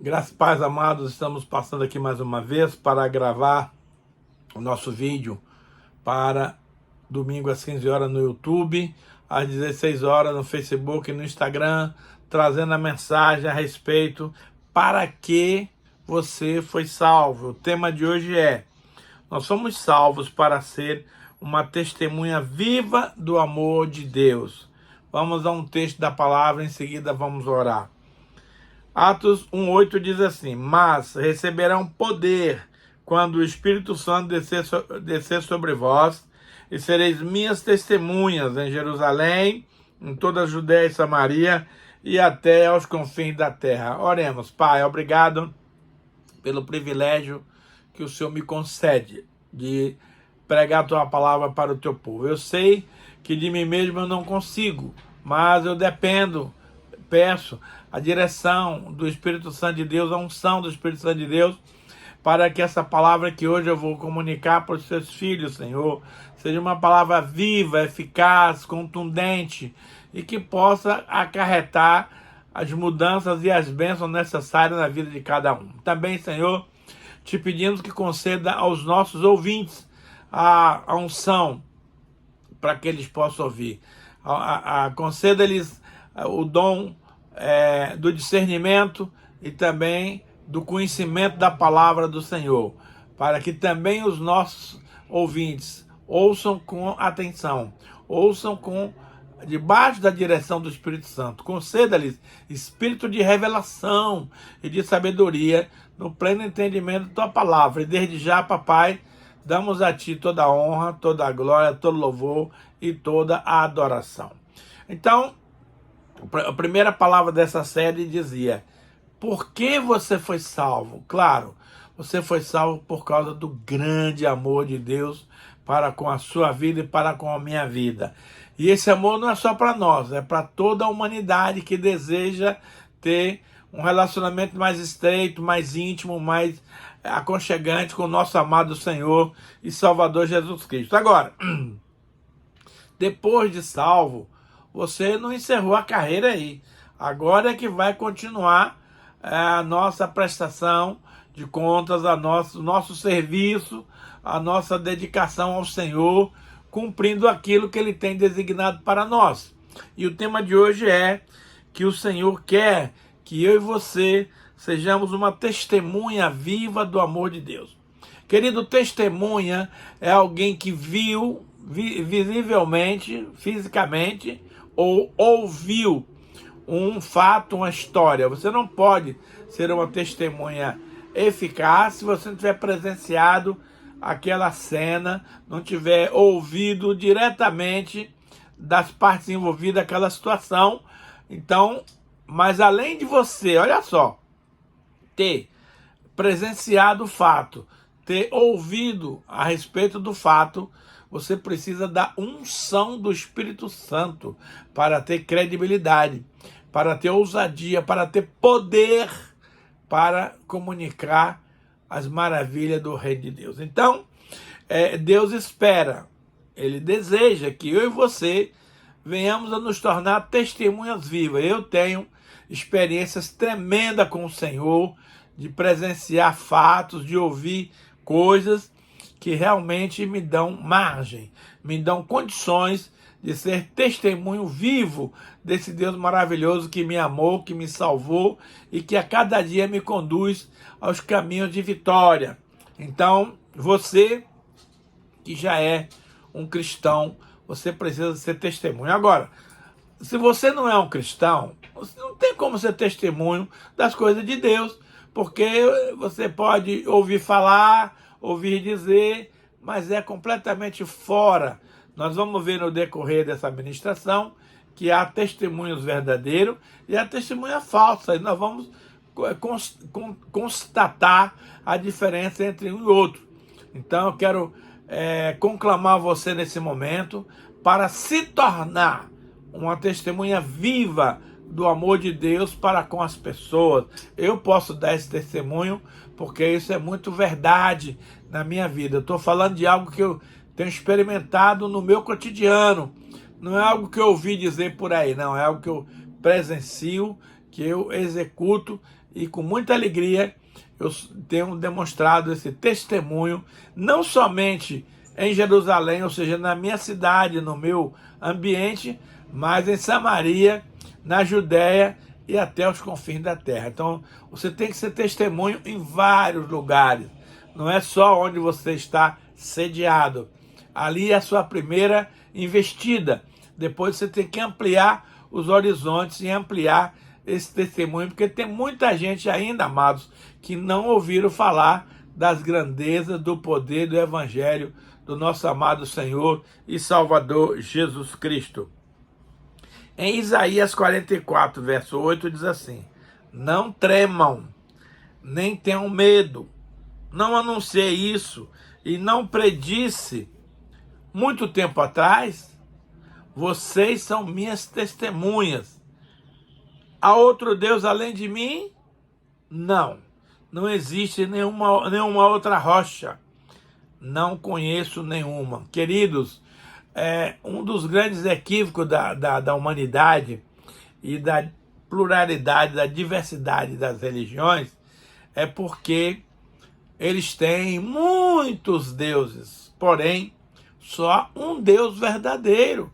Graças e paz, amados, estamos passando aqui mais uma vez para gravar o nosso vídeo para domingo às 15 horas no YouTube, às 16 horas no Facebook e no Instagram, trazendo a mensagem a respeito para que você foi salvo. O tema de hoje é: nós somos salvos para ser uma testemunha viva do amor de Deus. Vamos a um texto da palavra, em seguida vamos orar. Atos 1,8 diz assim: mas receberão poder quando o Espírito Santo descer sobre vós, e sereis minhas testemunhas em Jerusalém, em toda a Judéia e Samaria, e até aos confins da terra. Oremos. Pai, obrigado pelo privilégio que o Senhor me concede de pregar a tua palavra para o teu povo. Eu sei que de mim mesmo eu não consigo, mas eu peço a direção do Espírito Santo de Deus, a unção do Espírito Santo de Deus, para que essa palavra que hoje eu vou comunicar para os seus filhos, Senhor, seja uma palavra viva, eficaz, contundente, e que possa acarretar as mudanças e as bênçãos necessárias na vida de cada um. Também, Senhor, te pedimos que conceda aos nossos ouvintes a unção para que eles possam ouvir. Conceda-lhes o dom do discernimento e também do conhecimento da palavra do Senhor, para que também os nossos ouvintes ouçam com atenção, ouçam debaixo da direção do Espírito Santo. Conceda-lhes espírito de revelação e de sabedoria no pleno entendimento da tua palavra. E desde já, papai, damos a ti toda a honra, toda a glória, todo louvor e toda a adoração. Então, a primeira palavra dessa série dizia: por que você foi salvo? Claro, você foi salvo por causa do grande amor de Deus para com a sua vida e para com a minha vida. E esse amor não é só para nós, é para toda a humanidade que deseja ter um relacionamento mais estreito, mais íntimo, mais aconchegante com o nosso amado Senhor e Salvador Jesus Cristo. Agora, depois de salvo, você não encerrou a carreira aí. Agora é que vai continuar a nossa prestação de contas, o nosso serviço, a nossa dedicação ao Senhor, cumprindo aquilo que Ele tem designado para nós. E o tema de hoje é que o Senhor quer que eu e você sejamos uma testemunha viva do amor de Deus. Querido, testemunha é alguém que viu visivelmente, fisicamente, ou ouviu um fato, uma história. Você não pode ser uma testemunha eficaz se você não tiver presenciado aquela cena, não tiver ouvido diretamente das partes envolvidas aquela situação. Então, mas além de você, olha só, ter presenciado o fato, ter ouvido a respeito do fato, você precisa da unção do Espírito Santo para ter credibilidade, para ter ousadia, para ter poder para comunicar as maravilhas do Reino de Deus. Então, Deus espera, Ele deseja que eu e você venhamos a nos tornar testemunhas vivas. Eu tenho experiências tremendas com o Senhor, de presenciar fatos, de ouvir coisas que realmente me dão margem, me dão condições de ser testemunho vivo desse Deus maravilhoso que me amou, que me salvou e que a cada dia me conduz aos caminhos de vitória. Então, você que já é um cristão, você precisa ser testemunho. Agora, se você não é um cristão, você não tem como ser testemunho das coisas de Deus, porque você pode ouvir falar, ouvir dizer, mas é completamente fora. Nós vamos ver no decorrer dessa ministração que há testemunhos verdadeiros e há testemunha falsa, e nós vamos constatar a diferença entre um e outro. Então eu quero conclamar você nesse momento para se tornar uma testemunha viva do amor de Deus para com as pessoas. Eu posso dar esse testemunho porque isso é muito verdade na minha vida. Eu estou falando de algo que eu tenho experimentado no meu cotidiano. Não é algo que eu ouvi dizer por aí, não. É algo que eu presencio, que eu executo e com muita alegria eu tenho demonstrado esse testemunho, não somente em Jerusalém, ou seja, na minha cidade, no meu ambiente, mas em Samaria, na Judéia e até os confins da terra. Então, você tem que ser testemunho em vários lugares. Não é só onde você está sediado. Ali é a sua primeira investida. Depois você tem que ampliar os horizontes e ampliar esse testemunho, porque tem muita gente ainda, amados, que não ouviram falar das grandezas do poder do Evangelho do nosso amado Senhor e Salvador Jesus Cristo. Em Isaías 44, verso 8, diz assim: não tremam, nem tenham medo. Não anunciei isso e não predisse muito tempo atrás? Vocês são minhas testemunhas. Há outro Deus além de mim? Não. Não existe nenhuma outra rocha. Não conheço nenhuma. Queridos, um dos grandes equívocos da humanidade e da pluralidade, da diversidade das religiões é porque eles têm muitos deuses, porém, só um Deus verdadeiro.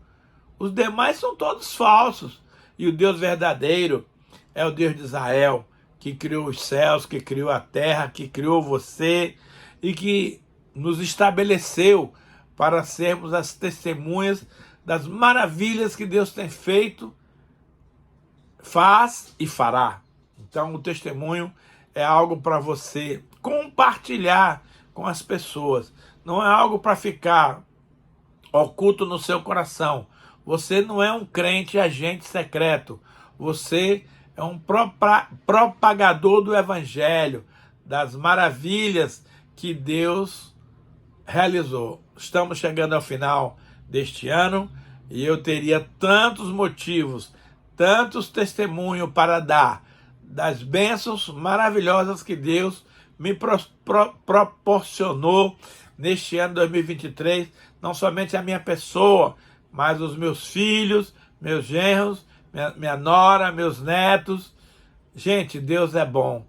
Os demais são todos falsos. E o Deus verdadeiro é o Deus de Israel, que criou os céus, que criou a terra, que criou você e que nos estabeleceu para sermos as testemunhas das maravilhas que Deus tem feito, faz e fará. Então, o testemunho é algo para você compartilhar com as pessoas. Não é algo para ficar oculto no seu coração. Você não é um crente agente secreto. Você é um propagador do Evangelho, das maravilhas que Deus realizou. Estamos chegando ao final deste ano e eu teria tantos motivos, tantos testemunhos para dar das bênçãos maravilhosas que Deus me proporcionou neste ano 2023, não somente a minha pessoa, mas os meus filhos, meus genros, minha nora, meus netos. Gente, Deus é bom.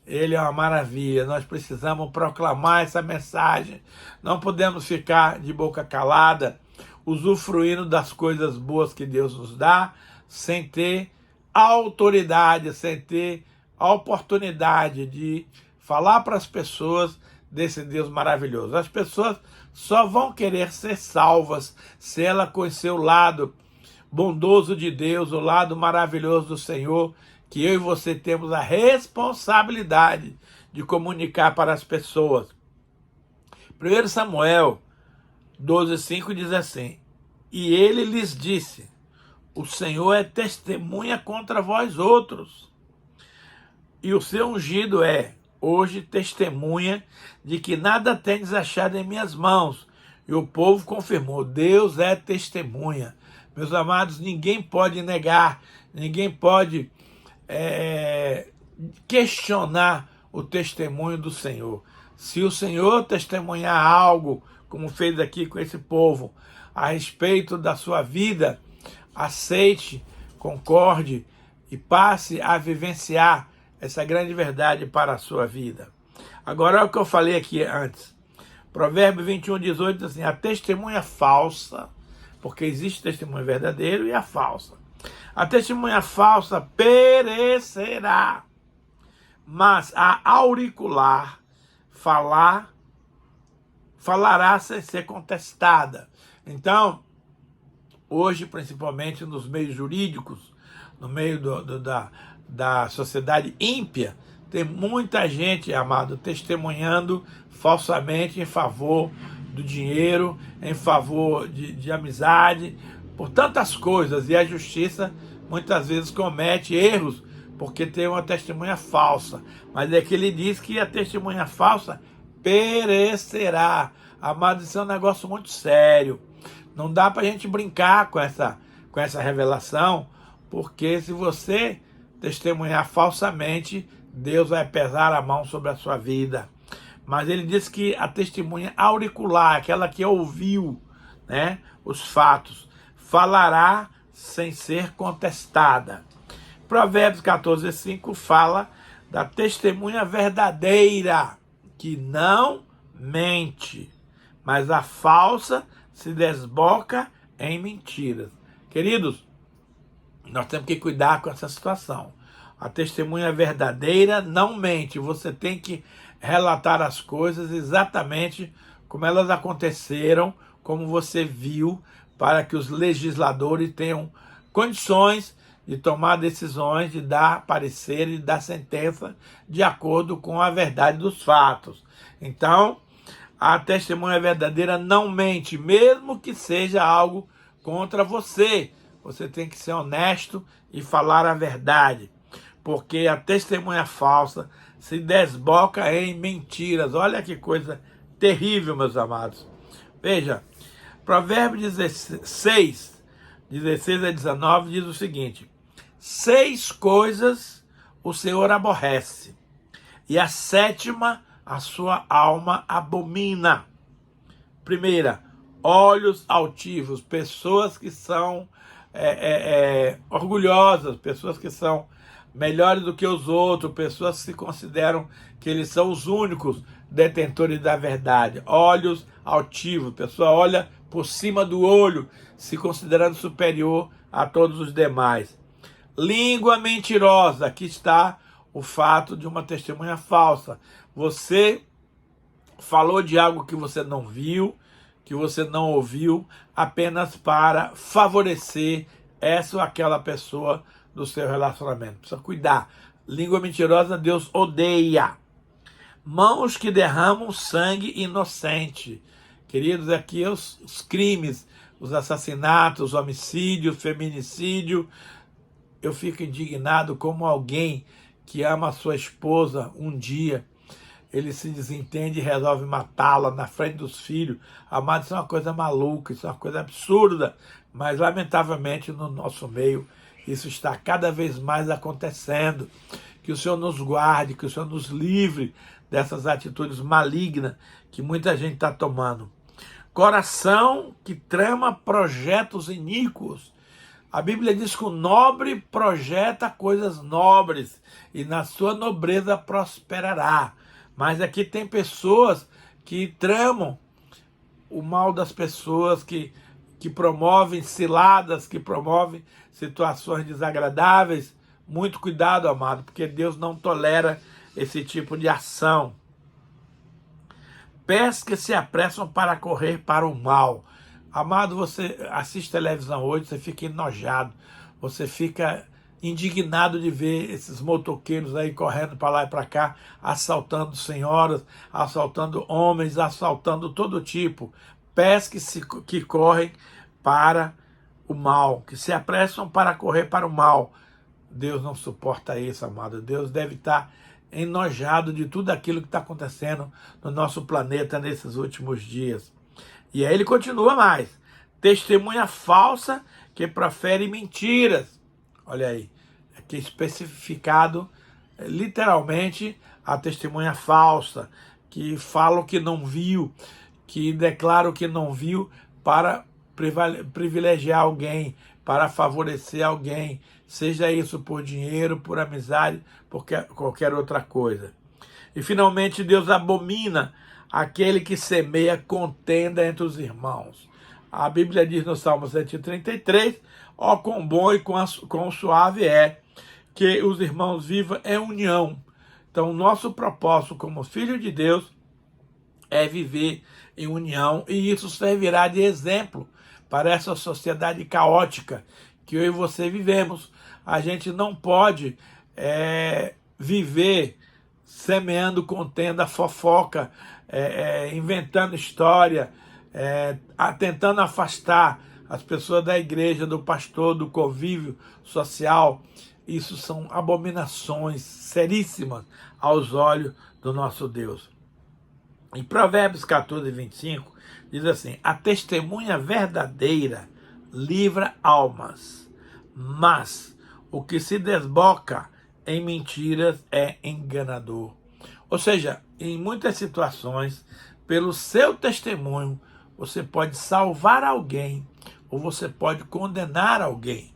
Ele é uma maravilha. Nós precisamos proclamar essa mensagem. Não podemos ficar de boca calada, usufruindo das coisas boas que Deus nos dá, sem ter autoridade, sem ter a oportunidade de falar para as pessoas desse Deus maravilhoso. As pessoas só vão querer ser salvas se ela conhecer o lado bondoso de Deus, o lado maravilhoso do Senhor, que eu e você temos a responsabilidade de comunicar para as pessoas. 1 Samuel 12:5 diz assim: e ele lhes disse: o Senhor é testemunha contra vós outros, e o seu ungido é hoje testemunha de que nada tendes achado em minhas mãos. E o povo confirmou: Deus é testemunha. Meus amados, ninguém pode negar, ninguém pode questionar o testemunho do Senhor. Se o Senhor testemunhar algo, como fez aqui com esse povo, a respeito da sua vida, aceite, concorde e passe a vivenciar essa grande verdade para a sua vida. Agora, é o que eu falei aqui antes. Provérbio 21:18 diz assim: a testemunha falsa, porque existe testemunho verdadeiro e a falsa. A testemunha falsa perecerá, mas a auricular falará sem ser contestada. Então, hoje, principalmente nos meios jurídicos, no meio da sociedade ímpia, tem muita gente, amado, testemunhando falsamente em favor do dinheiro, em favor de amizade, por tantas coisas. E a justiça muitas vezes comete erros porque tem uma testemunha falsa. Mas é que ele diz que a testemunha falsa perecerá. Amado, isso é um negócio muito sério. Não dá para a gente brincar com essa revelação, porque se você testemunhar falsamente, Deus vai pesar a mão sobre a sua vida. Mas ele diz que a testemunha auricular, aquela que ouviu, né, os fatos, falará sem ser contestada. Provérbios 14:5 fala da testemunha verdadeira, que não mente, mas a falsa se desboca em mentiras. Queridos, nós temos que cuidar com essa situação. A testemunha verdadeira não mente. Você tem que relatar as coisas exatamente como elas aconteceram, como você viu, para que os legisladores tenham condições de tomar decisões, de dar parecer e dar sentença de acordo com a verdade dos fatos. Então, a testemunha verdadeira não mente, mesmo que seja algo contra você. Você tem que ser honesto e falar a verdade, porque a testemunha falsa se desboca em mentiras. Olha que coisa terrível, meus amados. Veja, Provérbios 16, 16 a 19 diz o seguinte: 6 coisas o Senhor aborrece, e a 7ª a sua alma abomina. Primeira, olhos altivos, pessoas que são orgulhosas, pessoas que são melhores do que os outros, pessoas que se consideram que eles são os únicos detentores da verdade. Olhos altivos, pessoa olha por cima do olho, se considerando superior a todos os demais. Língua mentirosa, aqui está o fato de uma testemunha falsa. Você falou de algo que você não viu, que você não ouviu, apenas para favorecer essa ou aquela pessoa do seu relacionamento. Precisa cuidar. Língua mentirosa, Deus odeia. Mãos que derramam sangue inocente. Queridos, aqui os crimes, os assassinatos, os homicídios, feminicídio. Eu fico indignado como alguém que ama a sua esposa um dia, ele se desentende e resolve matá-la na frente dos filhos. Amado, isso é uma coisa maluca, isso é uma coisa absurda, mas lamentavelmente no nosso meio isso está cada vez mais acontecendo. Que o Senhor nos guarde, que o Senhor nos livre dessas atitudes malignas que muita gente está tomando. Coração que trama projetos iníquos. A Bíblia diz que o nobre projeta coisas nobres e na sua nobreza prosperará. Mas aqui tem pessoas que tramam o mal das pessoas, que promovem ciladas, que promovem situações desagradáveis. Muito cuidado, amado, porque Deus não tolera esse tipo de ação. Pés que se apressam para correr para o mal. Amado, você assiste televisão hoje, você fica enojado, você fica indignado de ver esses motoqueiros aí correndo para lá e para cá, assaltando senhoras, assaltando homens, assaltando todo tipo. Pés que correm para o mal, que se apressam para correr para o mal. Deus não suporta isso, amado. Deus deve estar enojado de tudo aquilo que está acontecendo no nosso planeta nesses últimos dias. E aí ele continua mais. Testemunha falsa que profere mentiras. Olha aí, aqui especificado literalmente a testemunha falsa, que fala o que não viu, que declara o que não viu para privilegiar alguém, para favorecer alguém, seja isso por dinheiro, por amizade, por qualquer outra coisa. E finalmente Deus abomina aquele que semeia contenda entre os irmãos. A Bíblia diz no Salmo 133, ó quão bom e quão suave é que os irmãos vivam em união. Então, o nosso propósito como filho de Deus é viver em união, e isso servirá de exemplo para essa sociedade caótica que eu e você vivemos. A gente não pode viver semeando contenda, fofoca, inventando história, tentando afastar as pessoas da igreja, do pastor, do convívio social. Isso são abominações seríssimas aos olhos do nosso Deus. Em Provérbios 14, 25, diz assim: a testemunha verdadeira livra almas, mas o que se desboca em mentiras é enganador. Ou seja, em muitas situações, pelo seu testemunho, você pode salvar alguém ou você pode condenar alguém.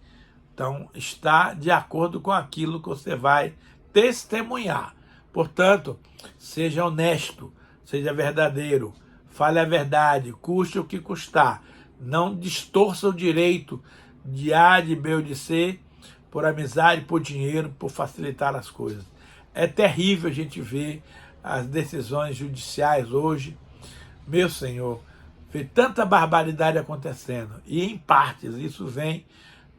Então, está de acordo com aquilo que você vai testemunhar. Portanto, seja honesto, seja verdadeiro, fale a verdade, custe o que custar. Não distorça o direito de A, de B ou de C, por amizade, por dinheiro, por facilitar as coisas. É terrível a gente ver as decisões judiciais hoje. Meu Senhor, ver tanta barbaridade acontecendo. E em partes isso vem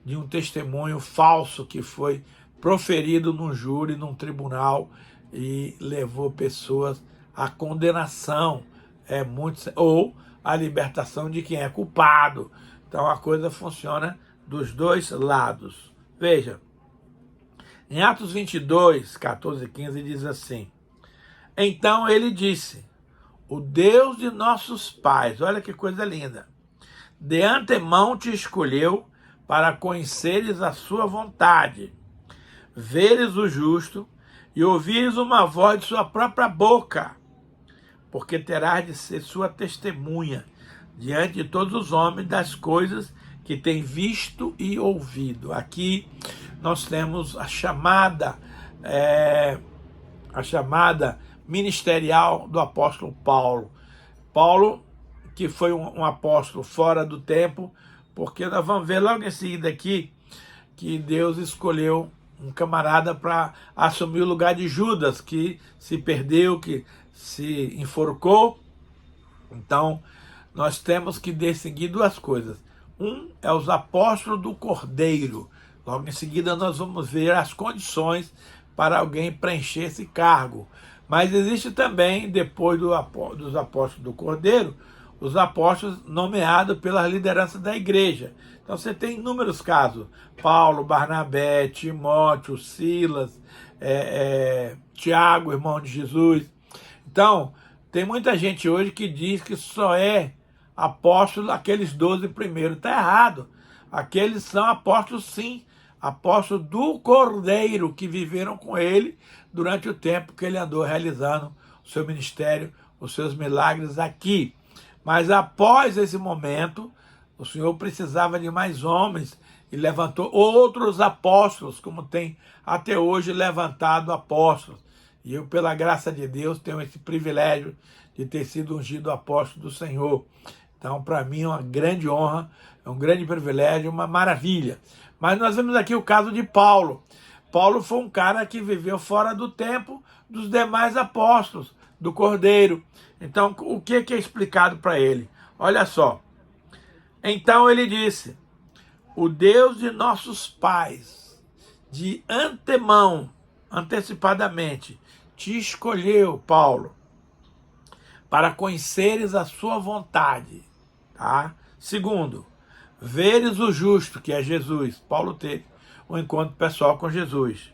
de um testemunho falso que foi proferido num júri, num tribunal, e levou pessoas à condenação, ou à libertação de quem é culpado. Então a coisa funciona dos dois lados. Veja, em Atos 22, 14 e 15 diz assim: então ele disse, o Deus de nossos pais, olha que coisa linda, de antemão te escolheu para conheceres a sua vontade, veres o justo e ouvires uma voz de sua própria boca, porque terás de ser sua testemunha diante de todos os homens das coisas que tem visto e ouvido. Aqui nós temos a chamada ministerial do apóstolo Paulo. Paulo, que foi um apóstolo fora do tempo, porque nós vamos ver logo em seguida aqui que Deus escolheu um camarada para assumir o lugar de Judas, que se perdeu, que se enforcou. Então, nós temos que distinguir duas coisas. Um é os apóstolos do Cordeiro. Logo em seguida nós vamos ver as condições para alguém preencher esse cargo. Mas existe também, depois dos apóstolos do Cordeiro, os apóstolos nomeados pela liderança da igreja. Então você tem inúmeros casos: Paulo, Barnabé, Timóteo, Silas, Tiago, irmão de Jesus. Então, tem muita gente hoje que diz que só é apóstolo aqueles 12 primeiros. Está errado. Aqueles são apóstolos, sim, apóstolos do Cordeiro, que viveram com ele durante o tempo que ele andou realizando o seu ministério, os seus milagres aqui. Mas após esse momento, o Senhor precisava de mais homens e levantou outros apóstolos, como tem até hoje levantado apóstolos. E eu, pela graça de Deus, tenho esse privilégio de ter sido ungido apóstolo do Senhor. Então, para mim, é uma grande honra, é um grande privilégio, uma maravilha. Mas nós vemos aqui o caso de Paulo. Paulo foi um cara que viveu fora do tempo dos demais apóstolos, do Cordeiro. Então, o que é explicado para ele? Olha só. Então ele disse, o Deus de nossos pais, de antemão, antecipadamente, te escolheu, Paulo, para conheceres a sua vontade. Tá? Segundo, veres o justo, que é Jesus. Paulo teve um encontro pessoal com Jesus.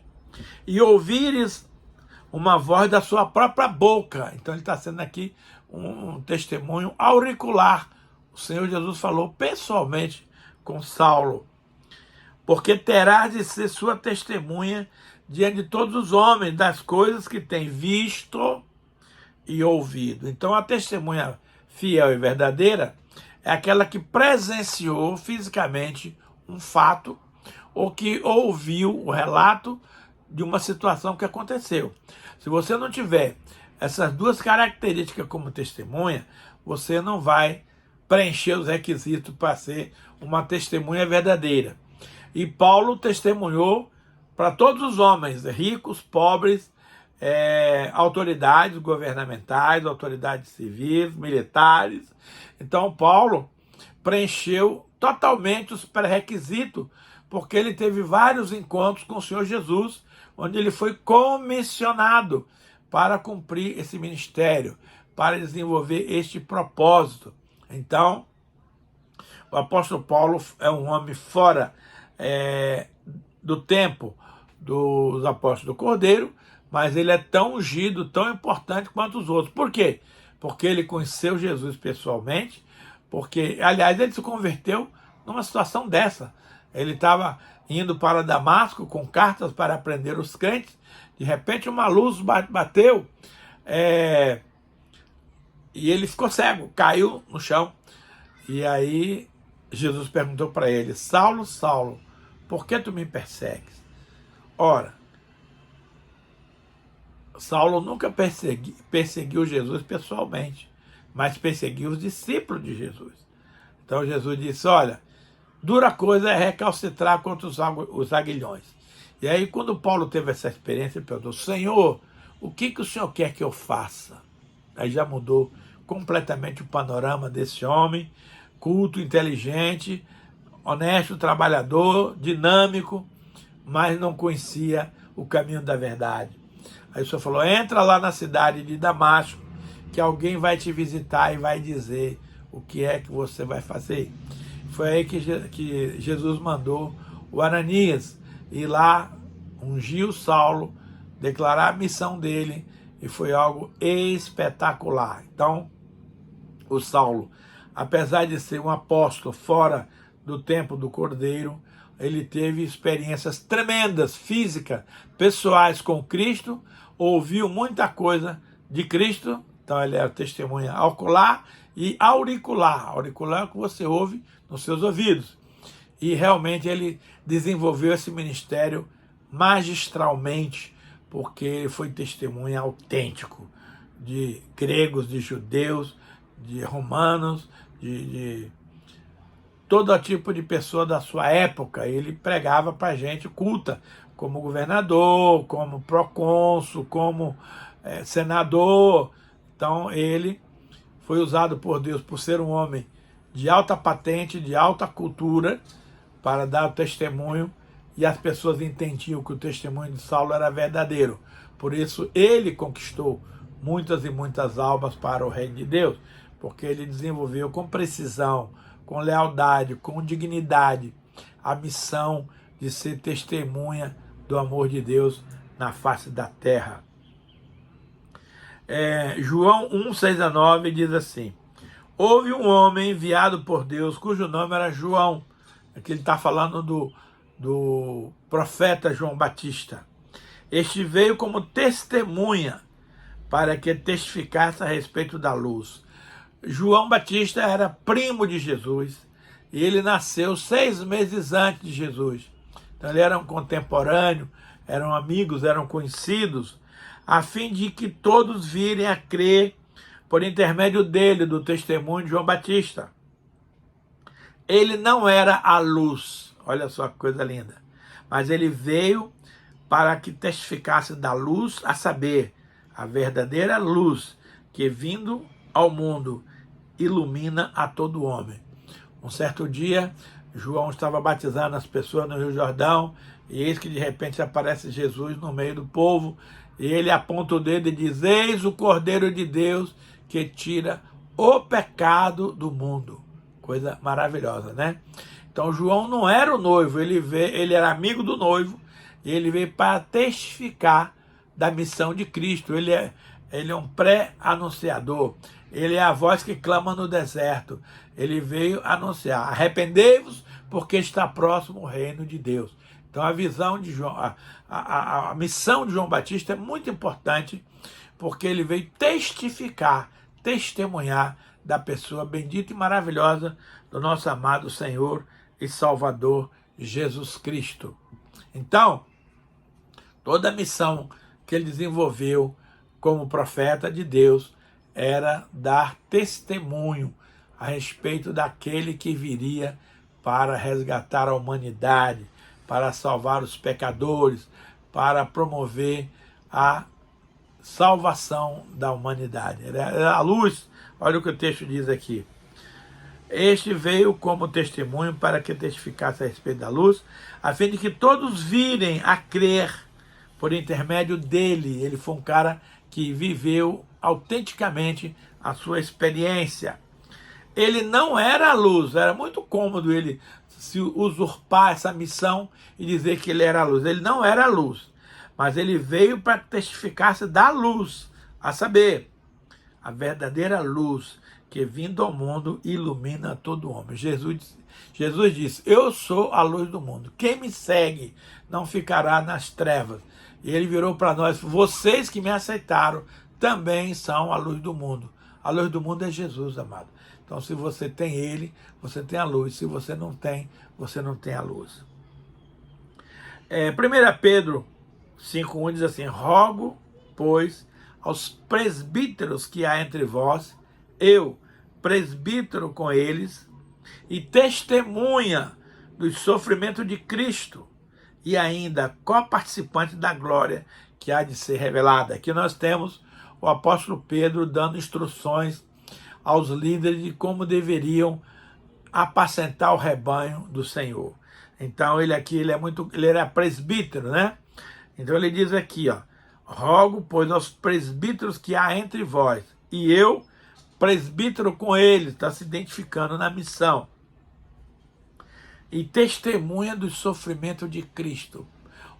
E ouvires uma voz da sua própria boca. Então ele está sendo aqui um testemunho auricular. O Senhor Jesus falou pessoalmente com Saulo. Porque terás de ser sua testemunha diante de todos os homens das coisas que tem visto e ouvido. Então a testemunha fiel e verdadeira é aquela que presenciou fisicamente um fato ou que ouviu o relato de uma situação que aconteceu. Se você não tiver essas duas características como testemunha, você não vai preencher os requisitos para ser uma testemunha verdadeira. E Paulo testemunhou para todos os homens, ricos, pobres, autoridades governamentais, autoridades civis, militares. Então Paulo preencheu totalmente os pré-requisitos, porque ele teve vários encontros com o Senhor Jesus, onde ele foi comissionado para cumprir esse ministério, para desenvolver este propósito. Então, o apóstolo Paulo é um homem fora do tempo dos apóstolos do Cordeiro, mas ele é tão ungido, tão importante quanto os outros. Por quê? Porque ele conheceu Jesus pessoalmente, porque, aliás, ele se converteu numa situação dessa. Ele estava indo para Damasco com cartas para prender os crentes. De repente uma luz bateu e ele ficou cego, caiu no chão. E aí Jesus perguntou para ele, Saulo, Saulo, por que tu me persegues? Ora, Saulo nunca perseguiu Jesus pessoalmente, mas perseguiu os discípulos de Jesus. Então Jesus disse, olha, dura coisa é recalcitrar contra os aguilhões. E aí quando Paulo teve essa experiência, ele perguntou, Senhor, o que o Senhor quer que eu faça? Aí já mudou completamente o panorama desse homem, culto, inteligente, honesto, trabalhador, dinâmico, mas não conhecia o caminho da verdade. Aí o Senhor falou, entra lá na cidade de Damasco, que alguém vai te visitar e vai dizer o que é que você vai fazer. Foi aí que Jesus mandou o Ananias ir lá, ungir Saulo, declarar a missão dele, e foi algo espetacular. Então, o Saulo, apesar de ser um apóstolo fora do tempo do Cordeiro, ele teve experiências tremendas, físicas, pessoais com Cristo, ouviu muita coisa de Cristo, então ele era testemunha ocular e auricular. Auricular é o que você ouve nos seus ouvidos. E realmente ele desenvolveu esse ministério magistralmente, porque ele foi testemunha autêntico de gregos, de judeus, de romanos, de todo tipo de pessoa da sua época. Ele pregava para gente culta, como governador, como procônsul, como senador. Então ele foi usado por Deus por ser um homem de alta patente, de alta cultura, para dar o testemunho, e as pessoas entendiam que o testemunho de Saulo era verdadeiro. Por isso ele conquistou muitas e muitas almas para o reino de Deus, porque ele desenvolveu com precisão, com lealdade, com dignidade, a missão de ser testemunha do amor de Deus na face da terra. João 1,6-9 diz assim, houve um homem enviado por Deus, cujo nome era João. Aqui ele está falando do profeta João Batista. Este veio como testemunha para que testificasse a respeito da luz. João Batista era primo de Jesus e ele nasceu 6 meses antes de Jesus. Então ele era um contemporâneo, eram amigos, eram conhecidos, a fim de que todos virem a crer por intermédio dele, do testemunho de João Batista. Ele não era a luz, olha só que coisa linda, mas ele veio para que testificasse da luz, a saber, a verdadeira luz que vindo ao mundo ilumina a todo homem. Um certo dia, João estava batizando as pessoas no Rio Jordão, e eis que de repente aparece Jesus no meio do povo, e ele aponta o dedo e diz, eis o Cordeiro de Deus que tira o pecado do mundo. Coisa maravilhosa, né? Então João não era o noivo, ele era amigo do noivo, e ele veio para testificar da missão de Cristo. Ele é um pré-anunciador, ele é a voz que clama no deserto. Ele veio anunciar, arrependei-vos porque está próximo o reino de Deus. Então a visão de João, a missão de João Batista é muito importante, porque ele veio testificar, testemunhar da pessoa bendita e maravilhosa do nosso amado Senhor e Salvador Jesus Cristo. Então, toda a missão que ele desenvolveu como profeta de Deus era dar testemunho a respeito daquele que viria para resgatar a humanidade, para salvar os pecadores, para promover a salvação da humanidade. Era a luz, olha o que o texto diz aqui. Este veio como testemunho para que testificasse a respeito da luz, a fim de que todos virem a crer por intermédio dele. Ele foi um cara que viveu autenticamente a sua experiência. Ele não era a luz, era muito cômodo ele se usurpar essa missão e dizer que ele era a luz. Ele não era a luz, mas ele veio para testificar-se da luz, a saber, a verdadeira luz que vindo ao mundo ilumina todo homem. Jesus disse, eu sou a luz do mundo. Quem me segue não ficará nas trevas. E ele virou para nós, vocês que me aceitaram também são a luz do mundo. A luz do mundo é Jesus, amado. Então, se você tem ele, você tem a luz. Se você não tem, você não tem a luz. 1 Pedro 5,1 diz assim, rogo pois, aos presbíteros que há entre vós, eu, presbítero com eles, e testemunha dos sofrimentos de Cristo, e ainda coparticipante da glória que há de ser revelada. Aqui nós temos o apóstolo Pedro dando instruções aos líderes de como deveriam apacentar o rebanho do Senhor. Então ele era presbítero, né? Então ele diz aqui, ó, rogo, pois, aos presbíteros que há entre vós, e eu, presbítero com eles, está se identificando na missão, e testemunha do sofrimento de Cristo.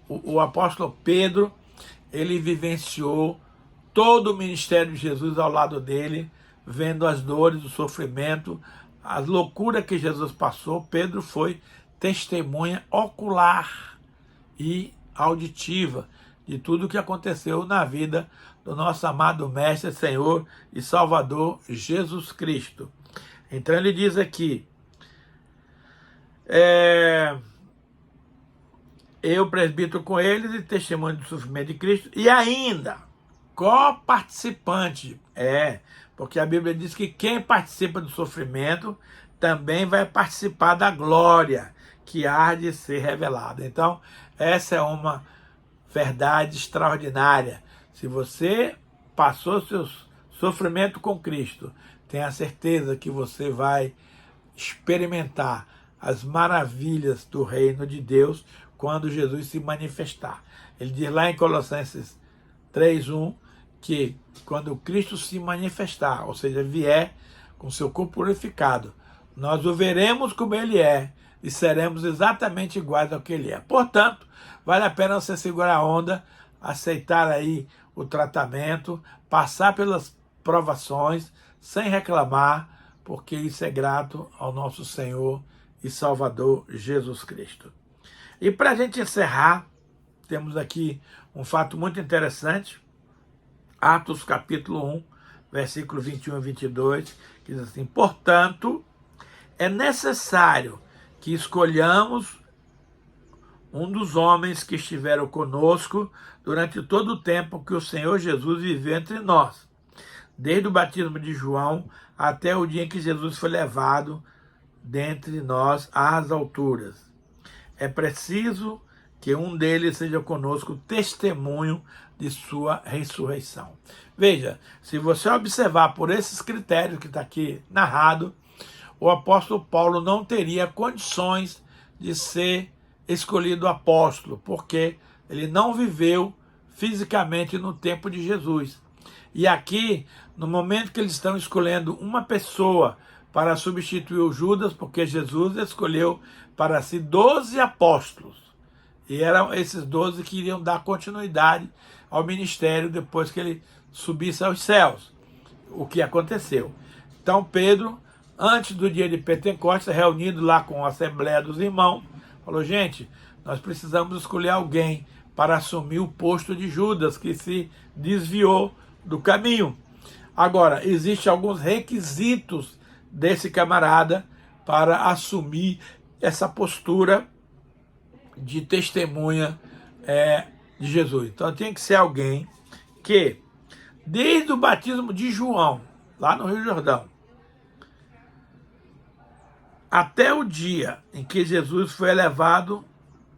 O apóstolo Pedro, ele vivenciou todo o ministério de Jesus ao lado dele, vendo as dores, o sofrimento, as loucuras que Jesus passou. Pedro foi testemunha ocular e auditiva de tudo o que aconteceu na vida do nosso amado Mestre, Senhor e Salvador Jesus Cristo. Então ele diz aqui, eu, presbítero com eles, e testemunho do sofrimento de Cristo, e ainda coparticipante, porque a Bíblia diz que quem participa do sofrimento também vai participar da glória que há de ser revelada. Então, essa é uma verdade extraordinária. Se você passou seus sofrimento com Cristo, tenha certeza que você vai experimentar as maravilhas do reino de Deus quando Jesus se manifestar. Ele diz lá em Colossenses 3:1 que quando Cristo se manifestar, ou seja, vier com seu corpo purificado, nós o veremos como ele é e seremos exatamente iguais ao que ele é. Portanto, vale a pena você segurar a onda, aceitar aí o tratamento, passar pelas provações sem reclamar, porque isso é grato ao nosso Senhor e Salvador Jesus Cristo. E para a gente encerrar, temos aqui um fato muito interessante, Atos capítulo 1, versículo 21 e 22, que diz assim, portanto, é necessário que escolhamos um dos homens que estiveram conosco durante todo o tempo que o Senhor Jesus viveu entre nós, desde o batismo de João até o dia em que Jesus foi levado dentre nós às alturas. É preciso que um deles seja conosco testemunho de sua ressurreição. Veja, se você observar por esses critérios que está aqui narrado, o apóstolo Paulo não teria condições de ser escolhido apóstolo, porque ele não viveu fisicamente no tempo de Jesus. E aqui, no momento que eles estão escolhendo uma pessoa para substituir o Judas, porque Jesus escolheu para si 12 apóstolos, e eram esses 12 que iriam dar continuidade ao ministério depois que ele subisse aos céus, o que aconteceu. Então Pedro, antes do dia de Pentecostes, reunido lá com a Assembleia dos Irmãos, falou, gente, nós precisamos escolher alguém para assumir o posto de Judas, que se desviou do caminho. Agora, existem alguns requisitos desse camarada para assumir essa postura de testemunha de Jesus. Então tem que ser alguém que, desde o batismo de João, lá no Rio Jordão, até o dia em que Jesus foi elevado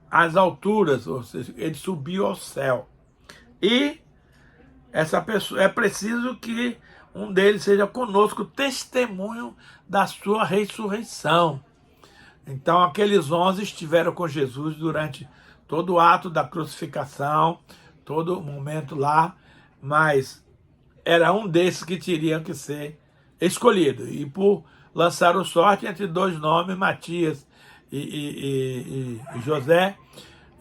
às alturas, ou seja, ele subiu ao céu. E essa pessoa, é preciso que um deles seja conosco, testemunho da sua ressurreição. Então aqueles 11 estiveram com Jesus durante todo o ato da crucificação, todo o momento lá, mas era um desses que teriam que ser escolhido. E por lançaram sorte entre dois nomes, Matias e José,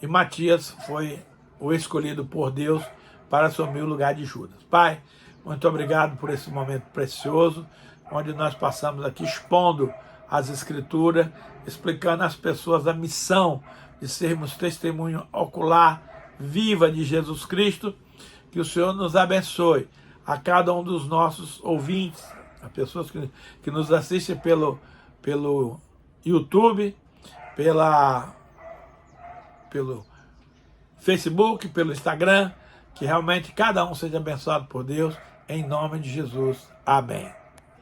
e Matias foi o escolhido por Deus para assumir o lugar de Judas. Pai, muito obrigado por esse momento precioso, onde nós passamos aqui expondo as Escrituras, explicando às pessoas a missão de sermos testemunho ocular, viva de Jesus Cristo. Que o Senhor nos abençoe, a cada um dos nossos ouvintes, as pessoas que nos assistem pelo YouTube, pelo Facebook, pelo Instagram, Que realmente cada um seja abençoado por Deus, em nome de Jesus. Amém.